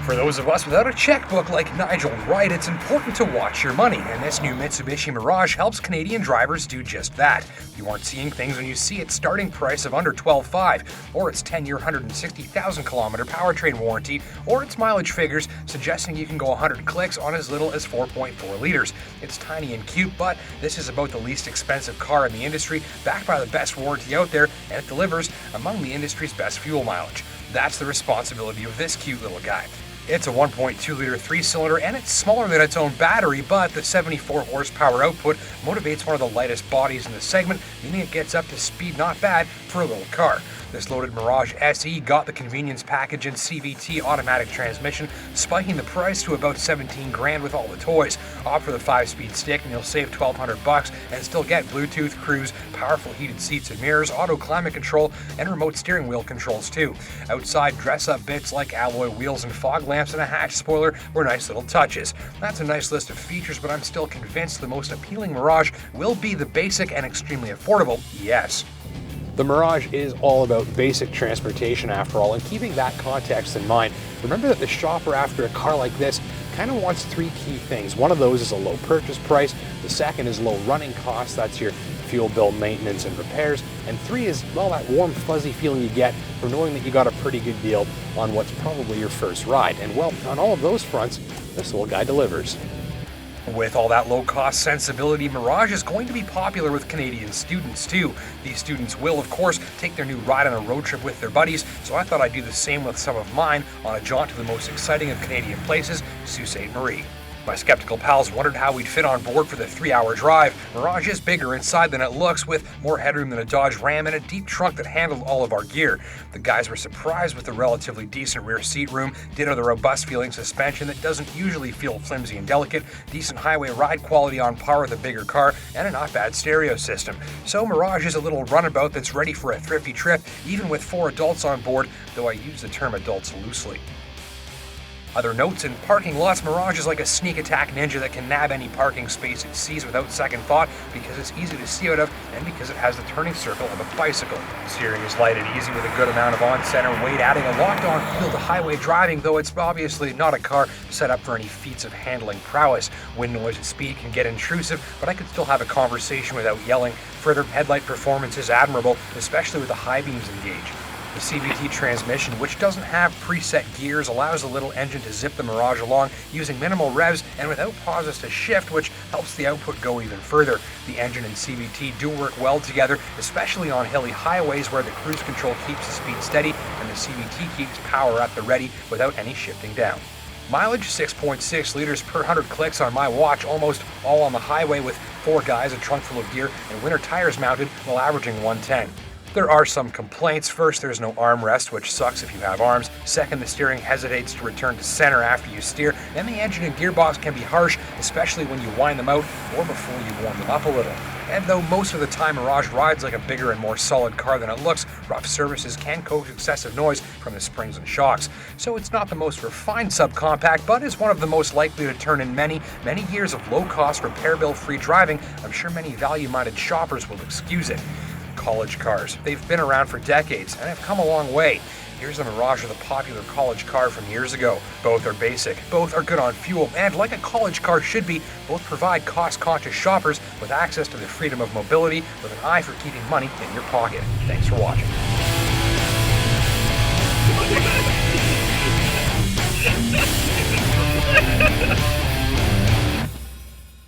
For those of us without a checkbook like Nigel Wright, it's important to watch your money, and this new Mitsubishi Mirage helps Canadian drivers do just that. You aren't seeing things when you see its starting price of under $12,500, or its 10-year 160,000-kilometer powertrain warranty, or its mileage figures suggesting you can go 100 clicks on as little as 4.4 liters. It's tiny and cute, but this is about the least expensive car in the industry, backed by the best warranty out there, and it delivers among the industry's best fuel mileage. That's the responsibility of this cute little guy. It's a 1.2-liter 3-cylinder, and it's smaller than its own battery, but the 74 horsepower output motivates one of the lightest bodies in the segment, meaning it gets up to speed not bad for a little car. This loaded Mirage SE got the convenience package and CVT automatic transmission, spiking the price to about $17,000 with all the toys. Opt for the 5-speed stick and you'll save $1,200 and still get Bluetooth, cruise, powerful heated seats and mirrors, auto climate control, and remote steering wheel controls too. Outside, dress-up bits like alloy wheels and fog lamps and a hatch spoiler were nice little touches. That's a nice list of features, but I'm still convinced the most appealing Mirage will be the basic and extremely affordable ES. The Mirage is all about basic transportation after all, and keeping that context in mind, remember that the shopper after a car like this kind of wants three key things. One of those is a low purchase price, the second is low running costs, that's your fuel bill, maintenance, and repairs, and three is, well, that warm fuzzy feeling you get from knowing that you got a pretty good deal on what's probably your first ride. And well, on all of those fronts, this little guy delivers. With all that low-cost sensibility, Mirage is going to be popular with Canadian students too. These students will, of course, take their new ride on a road trip with their buddies, so I thought I'd do the same with some of mine on a jaunt to the most exciting of Canadian places, Sault Ste. Marie. My skeptical pals wondered how we'd fit on board for the 3-hour drive. Mirage is bigger inside than it looks, with more headroom than a Dodge Ram and a deep trunk that handled all of our gear. The guys were surprised with the relatively decent rear seat room, ditto the robust feeling suspension that doesn't usually feel flimsy and delicate, decent highway ride quality on par with a bigger car, and a not bad stereo system. So Mirage is a little runabout that's ready for a thrifty trip, even with 4 adults on board, though I use the term adults loosely. Other notes: in parking lots, Mirage is like a sneak attack ninja that can nab any parking space it sees without second thought because it's easy to see out of and because it has the turning circle of a bicycle. Steering is light and easy with a good amount of on-center weight, adding a locked-on feel to highway driving, though it's obviously not a car set up for any feats of handling prowess. Wind noise at speed can get intrusive, but I could still have a conversation without yelling. Further, headlight performance is admirable, especially with the high beams engaged. The CVT transmission, which doesn't have preset gears, allows the little engine to zip the Mirage along using minimal revs and without pauses to shift, which helps the output go even further. The engine and CVT do work well together, especially on hilly highways where the cruise control keeps the speed steady and the CVT keeps power at the ready without any shifting down. Mileage 6.6 liters per 100 clicks on my watch, almost all on the highway with 4 guys, a trunk full of gear, and winter tires mounted while averaging 110. There are some complaints. First, there's no armrest, which sucks if you have arms. Second, the steering hesitates to return to center after you steer, and the engine and gearbox can be harsh, especially when you wind them out or before you warm them up a little. And though most of the time Mirage rides like a bigger and more solid car than it looks, rough surfaces can coax excessive noise from the springs and shocks. So it's not the most refined subcompact, but is one of the most likely to turn in many years of low-cost, repair bill-free driving. I'm sure many value-minded shoppers will excuse it. College cars. They've been around for decades and have come a long way. Here's the Mirage, the popular college car from years ago. Both are basic, both are good on fuel, and like a college car should be, both provide cost-conscious shoppers with access to the freedom of mobility with an eye for keeping money in your pocket. Thanks for watching.